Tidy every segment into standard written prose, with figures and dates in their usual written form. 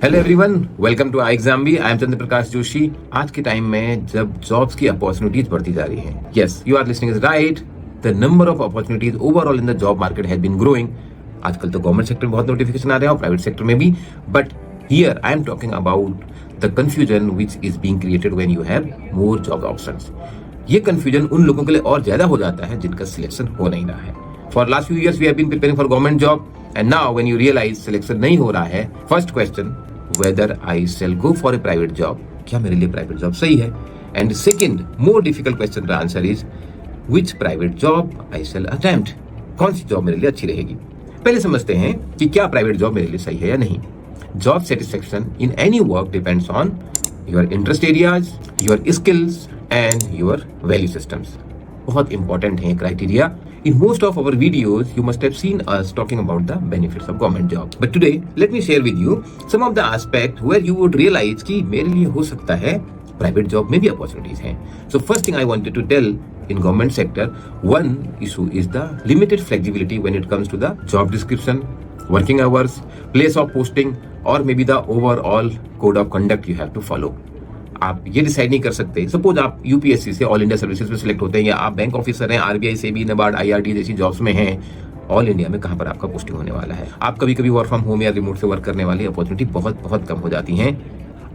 Hello everyone, welcome to iExamBee। I am Chandra Prakash Joshi. आज के time में जब जॉब्स की अपॉर्चुनिटीज बढ़ती जा रही हैं, yes you are listening is right, the number of opportunities overall in the job market has been growing. आजकल तो गवर्नमेंट सेक्टर में बहुत नोटिफिकेशन आ रहे हैं और प्राइवेट सेक्टर में भी, but here I am talking about the confusion which is being created when you have more job options. ये कंफ्यूजन उन लोगों के लिए और ज्यादा हो जाता है जिनका सिलेक्शन हो नहीं रहा है। For last few years we have been preparing for government job and now when you realise selection नहीं हो रहा है, first question whether I shall go for a private job, क्या मेरे लिए प्राइवेट जॉब सही है? And second, more difficult question to answer is which private job I shall attempt, कौन सी जॉब मेरे लिए अच्छी रहेगी? पहले समझते हैं कि क्या प्राइवेट जॉब मेरे लिए सही है या नहीं। Job satisfaction in any work depends on your interest areas, your skills and your value systems. बहुत इंपॉर्टेंट है criteria. In most of our videos, you must have seen us talking about the benefits of government job. But today, let me share with you some of the aspects where you would realize कि मेरे लिए हो सकता है private job में भी opportunities हैं। So first thing I wanted to tell in government sector, one issue is the limited flexibility when it comes to the job description, working hours, place of posting, or maybe the overall code of conduct you have to follow. आप ये decide नहीं कर सकते। Suppose आप UPSC से all India services में select होते हैं, या आप बैंक ऑफिसर हैं, आरबीआई से भी, नाबार्ड, आईआरटी जैसी जॉब्स में हैं, ऑल इंडिया में कहां पर आपका पोस्टिंग होने वाला है। आप कभी कभी वर्क फ्रॉम होम या रिमोट से वर्क करने वाली अपॉर्चुनिटी बहुत बहुत कम हो जाती हैं।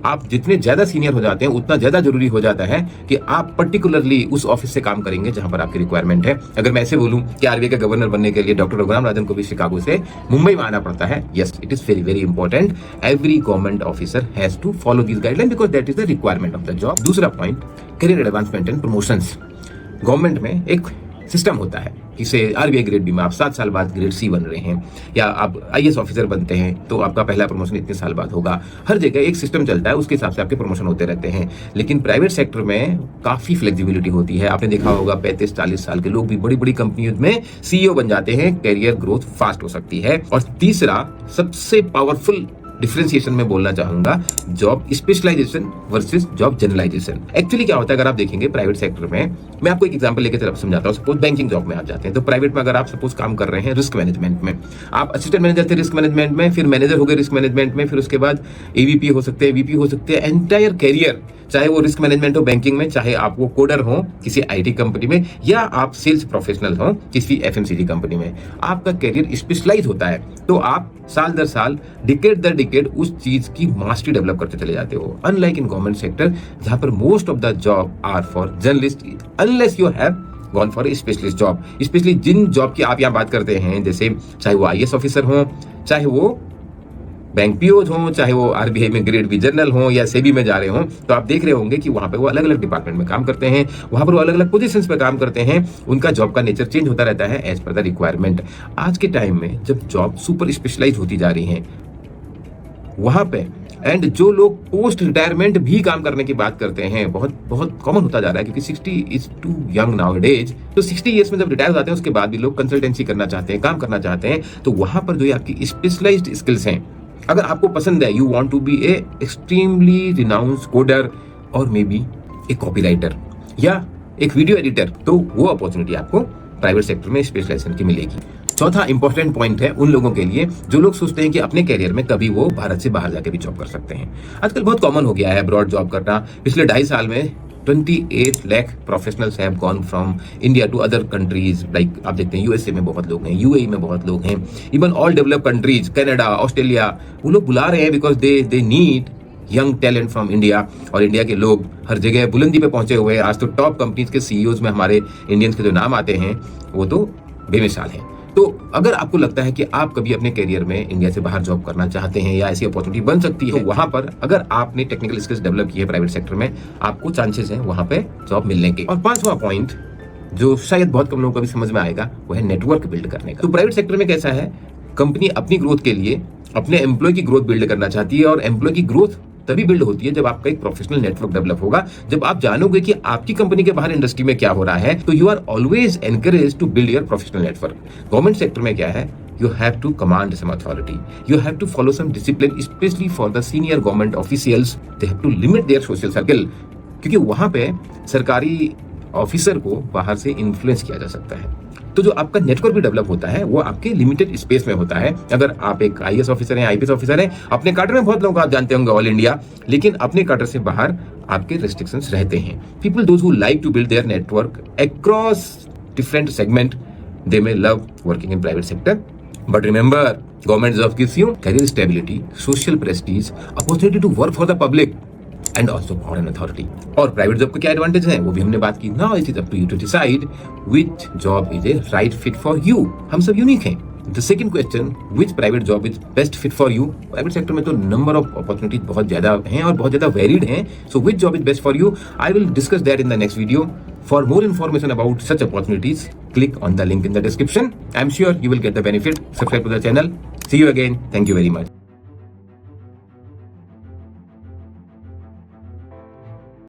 आप जितने ज्यादा सीनियर हो जाते हैं उतना ज्यादा जरूरी हो जाता है कि आप पर्टिकुलरली उस ऑफिस से काम करेंगे जहां पर आपकी रिक्वायरमेंट है। अगर मैं ऐसे बोलूं कि आरबीआई का गवर्नर बनने के लिए डॉक्टर रघुराम राजन को भी शिकागो से मुंबई में आना पड़ता है, yes it is very very important. Every government officer has to follow this guideline because that is the requirement of the job. दूसरा point, career advancement and promotions. Government में एक सिस्टम होता है, इसे आरबीआई ग्रेड बी में आप 7 साल बाद ग्रेड सी बन रहे हैं, या आप आईएएस ऑफिसर बनते हैं तो आपका पहला प्रमोशन इतने साल बाद होगा। हर जगह एक सिस्टम चलता है, उसके हिसाब से आपके प्रमोशन होते रहते हैं। लेकिन प्राइवेट सेक्टर में काफी फ्लेक्सिबिलिटी होती है। आपने देखा होगा 35-40 साल के लोग भी बड़ी बड़ी कंपनियों में सीईओ बन जाते हैं। कैरियर ग्रोथ फास्ट हो सकती है। और तीसरा सबसे पावरफुल डिफरेंशिएशन में बोलना चाहूंगा, job specialisation versus job generalisation. Actually क्या होता है, अगर आप देखेंगे प्राइवेट सेक्टर में, मैं आपको एक एग्जांपल लेकर चला समझाता हूं। सपोज बैंकिंग जॉब में आप जाते हैं, तो प्राइवेट में अगर आप सपोज काम कर रहे हैं रिस्क मैनेजमेंट में, आप असिस्टेंट मैनेजर थे रिस्क मैनेजमेंट में, फिर मैनेजर हो गए रिस्क मैनेजमेंट में, फिर उसके बाद एवीपी हो सकते हैं, वीपी हो सकते हैं। एंटायर कैरियर, चाहे वो रिस्क मैनेजमेंट हो बैंकिंग में, चाहे आप वो कोडर हो किसी आईटी कंपनी में, या आप सेल्स प्रोफेशनल हो किसी एफएमसीजी कंपनी में, आपका कैरियर स्पेशलाइज होता है। तो आप साल दर साल, डिकेड दर डिकेड उस चीज की मास्टरी डेवलप करते चले जाते हो। अनलाइक इन गवर्नमेंट सेक्टर जहां पर most of the job are for generalist, unless you have gone for a specialist job. Specially जिन जॉब की आप यहाँ बात करते हैं, जैसे चाहे वो आईएएस ऑफिसर हो, चाहे वो बैंक पीओज हो, चाहे वो आरबीआई में ग्रेड बी जनरल हो, या सेबी में जा रहे हो, तो आप देख रहे होंगे कि वहां पे वो अलग अलग डिपार्टमेंट में काम करते हैं, वहां पर वो अलग अलग पोजीशंस पे काम करते हैं। उनका जॉब का नेचर चेंज होता रहता है एज पर द रिक्वायरमेंट। आज के टाइम में जब जॉब सुपर स्पेशलाइज होती जा रही है वहां पे, एंड जो लोग पोस्ट रिटायरमेंट भी काम करने की बात करते हैं, बहुत बहुत कॉमन होता जा रहा है, क्योंकि 60 इज टू यंग नाउअडेज। तो 60 ईयर्स में जब रिटायर हो जाते हैं उसके बाद भी लोग कंसल्टेंसी करना चाहते हैं, काम करना चाहते हैं। तो वहां पर जो आपकी स्पेशलाइज्ड स्किल्स हैं, अगर आपको पसंद है, you want to be a extremely renowned coder or may B A copywriter या एक वीडियो एडिटर, तो वो अपॉर्चुनिटी आपको प्राइवेट सेक्टर में स्पेशलाइजेशन की मिलेगी। चौथा इंपॉर्टेंट पॉइंट है उन लोगों के लिए जो लोग सोचते हैं कि अपने कैरियर में कभी वो भारत से बाहर जाके भी जॉब कर सकते हैं। आजकल बहुत कॉमन हो गया है अब्रॉड जॉब करना। पिछले 2.5 साल में 28 lakh professionals have gone from India to other countries. Like आप देखते हैं यूएसए में बहुत लोग हैं, यूएई में बहुत लोग हैं, even all develop countries, Canada, Australia, वो लोग बुला रहे हैं because they need young talent from India. और इंडिया के लोग हर जगह बुलंदी पे पहुंचे हुए हैं। आज तो टॉप कंपनीज के सीईओज में हमारे इंडियंस के जो नाम आते हैं वो तो बेमिसाल हैं। तो अगर आपको लगता है कि आप कभी अपने करियर में इंडिया से बाहर जॉब करना चाहते हैं या ऐसी अपॉर्चुनिटी बन सकती है, तो वहां पर अगर आपने टेक्निकल स्किल्स डेवलप की है प्राइवेट सेक्टर में, आपको चांसेस हैं वहां पे जॉब मिलने के। और 5वां पॉइंट जो शायद बहुत कम लोगों को भी समझ में आएगा, वो है नेटवर्क बिल्ड करने का। तो प्राइवेट सेक्टर में कैसा है, कंपनी अपनी ग्रोथ के लिए अपने एम्प्लॉय की ग्रोथ बिल्ड करना चाहती है, और एम्प्लॉय की ग्रोथ तभी बिल्ड होती है जब आपका एक प्रोफेशनल नेटवर्क डेवलप होगा। जब आप जानोगे कि आपकी कंपनी के बाहर इंडस्ट्री में क्या हो रहा है, तो you are always encourage to build your professional network. Government sector में क्या है, you have to command some authority, you have to follow some discipline, especially for the senior government officials, they have to limit their social circle, क्योंकि वहां पे सरकारी officer को बाहर से इन्फ्लुएंस किया जा सकता है। तो जो आपका नेटवर्क भी डेवलप होता है वो आपके लिमिटेड स्पेस में होता है। अगर आप एक आईएएस ऑफिसर हैं, आईपीएस ऑफिसर हैं, अपने क्वार्टर में बहुत लोगों को आप जानते होंगे ऑल इंडिया, लेकिन अपने क्वार्टर से बाहर आपके रेस्ट्रिक्शंस रहते हैं। People those who like to build their network across different segment, they may love working in private sector, but remember, government job gives you career stability, social prestige, opportunity to work for the public and also power and authority. और private job के क्या advantage हैं वो भी हमने बात की। Now it is up to you to decide which job is a right fit for you. हम सब यूनिक हैं। The second question, which private job is best fit for you? Private sector में तो नंबर ऑफ अपॉर्चुनिटीज बहुत ज्यादा हैं और बहुत ज्यादा वेरिड हैं। So which job is best for you? I will discuss that in the next video. For more information about such opportunities, click on the link in the description. I'm sure you will get the benefit. Subscribe to the channel. See you again. Thank you very much.